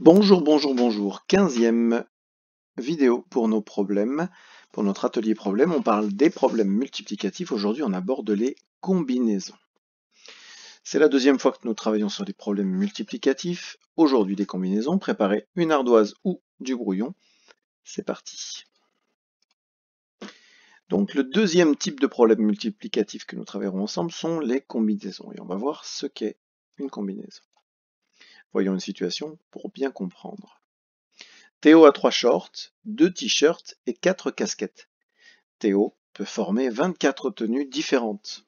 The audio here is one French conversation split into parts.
Bonjour, bonjour, bonjour. 15e vidéo pour nos problèmes, pour notre atelier problème. On parle des problèmes multiplicatifs. Aujourd'hui, on aborde les combinaisons. C'est la deuxième fois que nous travaillons sur des problèmes multiplicatifs. Aujourd'hui, des combinaisons. Préparez une ardoise ou du brouillon. C'est parti. Donc, le deuxième type de problème multiplicatif que nous travaillerons ensemble sont les combinaisons. Et on va voir ce qu'est une combinaison. Voyons une situation pour bien comprendre. Théo a 3 shorts, 2 t-shirts et 4 casquettes. Théo peut former 24 tenues différentes.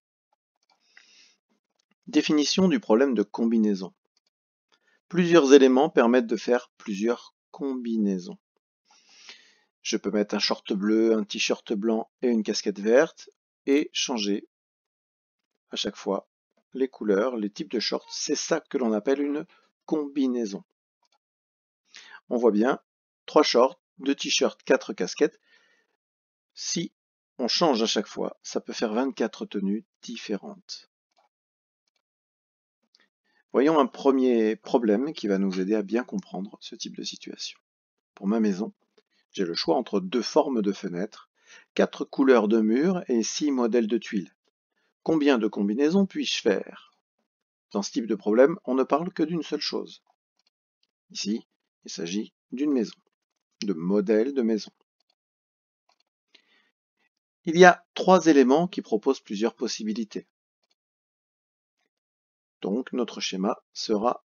Définition du problème de combinaison. Plusieurs éléments permettent de faire plusieurs combinaisons. Je peux mettre un short bleu, un t-shirt blanc et une casquette verte et changer à chaque fois les couleurs, les types de shorts. C'est ça que l'on appelle une combinaison. On voit bien 3 shorts, 2 t-shirts, 4 casquettes. Si on change à chaque fois, ça peut faire 24 tenues différentes. Voyons un premier problème qui va nous aider à bien comprendre ce type de situation. Pour ma maison, j'ai le choix entre 2 formes de fenêtres, 4 couleurs de murs et 6 modèles de tuiles. Combien de combinaisons puis-je faire? Dans ce type de problème, on ne parle que d'une seule chose. Ici, il s'agit d'une maison, de modèle de maison. Il y a 3 éléments qui proposent plusieurs possibilités. Donc notre schéma sera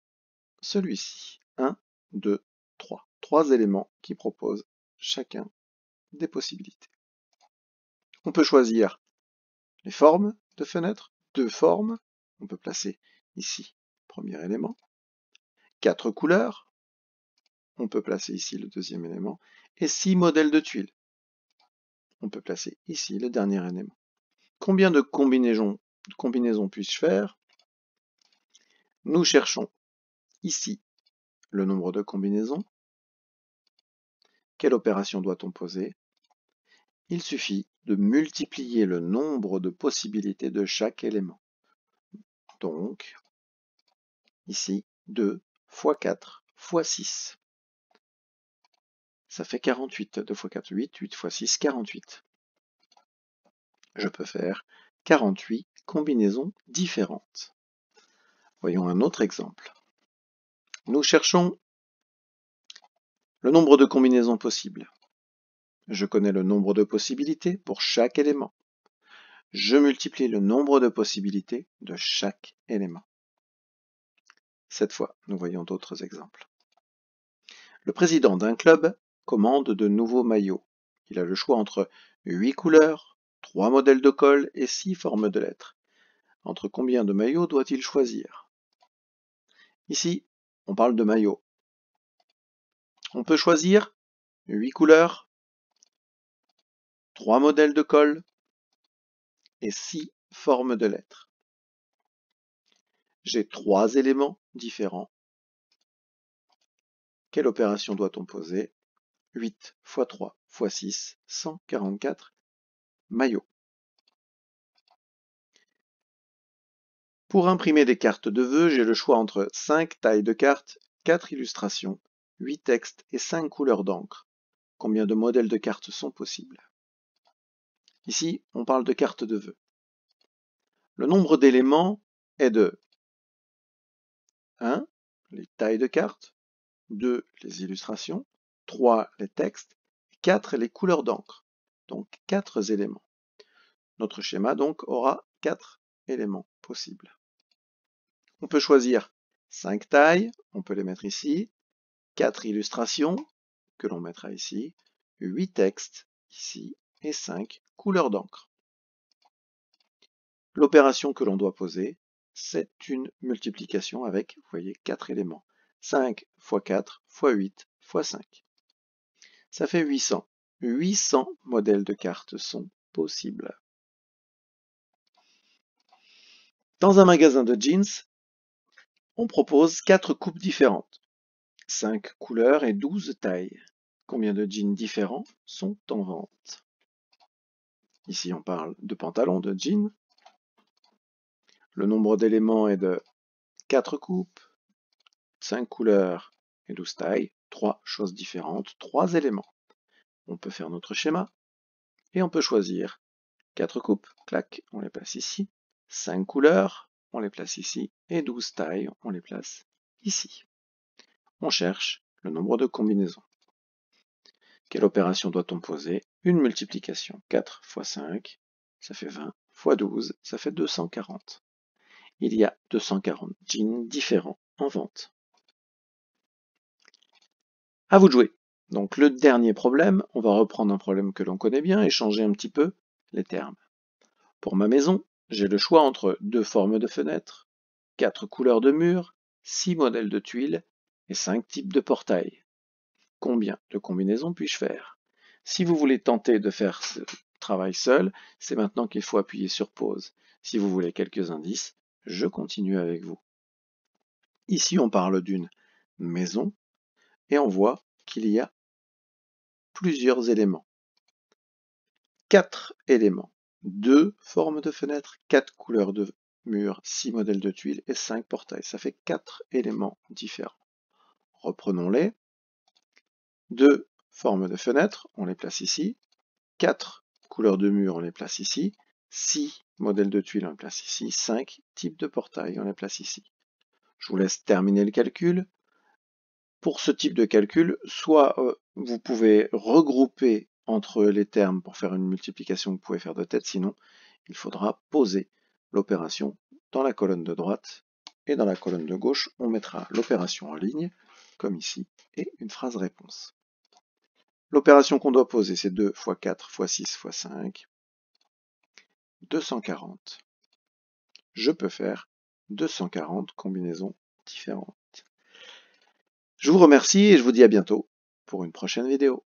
celui-ci. 1, 2, 3. 3 éléments qui proposent chacun des possibilités. On peut choisir les formes de fenêtres, 2 formes. On peut placer ici premier élément. 4 couleurs. On peut placer ici le deuxième élément. Et 6 modèles de tuiles. On peut placer ici le dernier élément. Combien de combinaisons puis-je faire? Nous cherchons ici le nombre de combinaisons. Quelle opération doit-on poser? Il suffit de multiplier le nombre de possibilités de chaque élément. Donc, ici, 2 fois 4 fois 6. Ça fait 48. 2 fois 4, 8. 8 fois 6, 48. Je peux faire 48 combinaisons différentes. Voyons un autre exemple. Nous cherchons le nombre de combinaisons possibles. Je connais le nombre de possibilités pour chaque élément. Je multiplie le nombre de possibilités de chaque élément. Cette fois, nous voyons d'autres exemples. Le président d'un club commande de nouveaux maillots. Il a le choix entre 8 couleurs, 3 modèles de colle et 6 formes de lettres. Entre combien de maillots doit-il choisir? Ici, on parle de maillots. On peut choisir 8 couleurs, 3 modèles de colle et 6 formes de lettres. J'ai 3 éléments différents. Quelle opération doit-on poser? 8 fois 3 fois 6, 144 maillots. Pour imprimer des cartes de vœux, j'ai le choix entre 5 tailles de cartes, 4 illustrations, 8 textes et 5 couleurs d'encre. Combien de modèles de cartes sont possibles? Ici, on parle de cartes de vœux. Le nombre d'éléments est de 1, les tailles de cartes, 2, les illustrations, 3, les textes, 4, les couleurs d'encre. Donc 4 éléments. Notre schéma donc aura 4 éléments possibles. On peut choisir 5 tailles, on peut les mettre ici, 4 illustrations, que l'on mettra ici, 8 textes, ici, et 5 couleurs d'encre. L'opération que l'on doit poser, c'est une multiplication avec, vous voyez, 4 éléments. 5 fois 4 fois 8 fois 5. Ça fait 800. 800 modèles de cartes sont possibles. Dans un magasin de jeans, on propose 4 coupes différentes, 5 couleurs et 12 tailles. Combien de jeans différents sont en vente? Ici, on parle de pantalons de jeans. Le nombre d'éléments est de 4 coupes, 5 couleurs et 12 tailles, 3 choses différentes, 3 éléments. On peut faire notre schéma et on peut choisir 4 coupes, clac, on les place ici, 5 couleurs, on les place ici, et 12 tailles, on les place ici. On cherche le nombre de combinaisons. Quelle opération doit-on poser? Une multiplication. 4 fois 5, ça fait 20, fois 12, ça fait 240. Il y a 240 jeans différents en vente. À vous de jouer. Donc le dernier problème, on va reprendre un problème que l'on connaît bien et changer un petit peu les termes. Pour ma maison, j'ai le choix entre 2 formes de fenêtres, 4 couleurs de murs, 6 modèles de tuiles et 5 types de portails. Combien de combinaisons puis-je faire? Si vous voulez tenter de faire ce travail seul, c'est maintenant qu'il faut appuyer sur pause. Si vous voulez quelques indices, je continue avec vous. Ici, on parle d'une maison et on voit qu'il y a plusieurs éléments. 4 éléments, 2 formes de fenêtres, 4 couleurs de murs, 6 modèles de tuiles et 5 portails. Ça fait 4 éléments différents. Reprenons-les. 2 formes de fenêtres, on les place ici. 4 couleurs de murs, on les place ici. 6 modèles de tuiles, on les place ici. 5 types de portails, on les place ici. Je vous laisse terminer le calcul. Pour ce type de calcul, soit vous pouvez regrouper entre les termes pour faire une multiplication que vous pouvez faire de tête, sinon il faudra poser l'opération dans la colonne de droite et dans la colonne de gauche, on mettra l'opération en ligne, comme ici, et une phrase réponse. L'opération qu'on doit poser, c'est 2 fois 4 fois 6 fois 5, 240. Je peux faire 240 combinaisons différentes. Je vous remercie et je vous dis à bientôt pour une prochaine vidéo.